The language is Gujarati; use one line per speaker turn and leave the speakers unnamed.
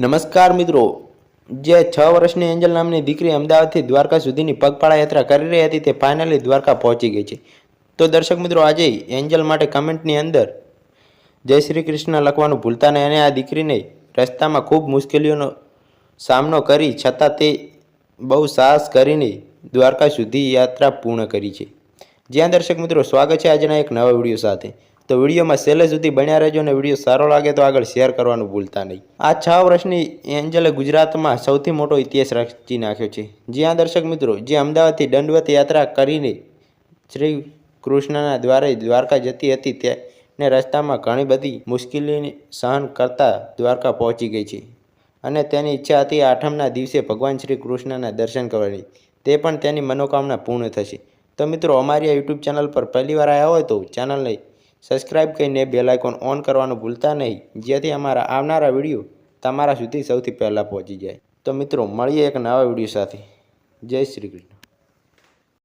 નમસ્કાર મિત્રો, જે 6 વર્ષની એન્જલ નામની દીકરી અમદાવાદથી દ્વારકા સુધીની પગપાળા યાત્રા કરી રહી હતી તે ફાઇનલી દ્વારકા પહોંચી ગઈ છે. તો દર્શક મિત્રો, આજે એન્જલ માટે કમેન્ટની અંદર જય શ્રી કૃષ્ણ લખવાનું ભૂલતા નહીં. અને આ દીકરીને રસ્તામાં ખૂબ મુશ્કેલીઓનો સામનો કરી છતાં તે બહુ સાહસ કરીને દ્વારકા સુધી યાત્રા પૂર્ણ કરી છે. જ્યાં દર્શક મિત્રો, સ્વાગત છે આજના એક નવા વિડીયો સાથે. તો વિડીયોમાં છેલ્લે સુધી બન્યા રહેજો અને વિડીયો સારો લાગે તો આગળ શેર કરવાનું ભૂલતા નહીં. આ 6 વર્ષની એન્જલે ગુજરાતમાં સૌથી મોટો ઇતિહાસ રચી નાખ્યો છે. જ્યાં દર્શક મિત્રો, જે અમદાવાદથી દંડવત યાત્રા કરીને શ્રી કૃષ્ણના દ્વારે દ્વારકા જતી હતી તેને રસ્તામાં ઘણી બધી મુશ્કેલીઓને સહન કરતા દ્વારકા પહોંચી ગઈ છે. અને તેની ઈચ્છા હતી આઠમના દિવસે ભગવાન શ્રી કૃષ્ણના દર્શન કરવાની. તે પણ તેની મનોકામના પૂર્ણ થશે. તો મિત્રો, અમારી આ યુટ્યુબ ચેનલ પર પહેલીવાર આવ્યા હોય તો ચેનલને સબસ્ક્રાઇબ કરીને બેલ આઇકોન ઓન કરવાનું ભૂલતા નહીં, જેથી અમારા આવનારા વિડીયો તમારા સુધી સૌથી પહેલાં પહોંચી જાય. તો મિત્રો, મળીએ એક નવા વિડીયો સાથે. જય શ્રી કૃષ્ણ.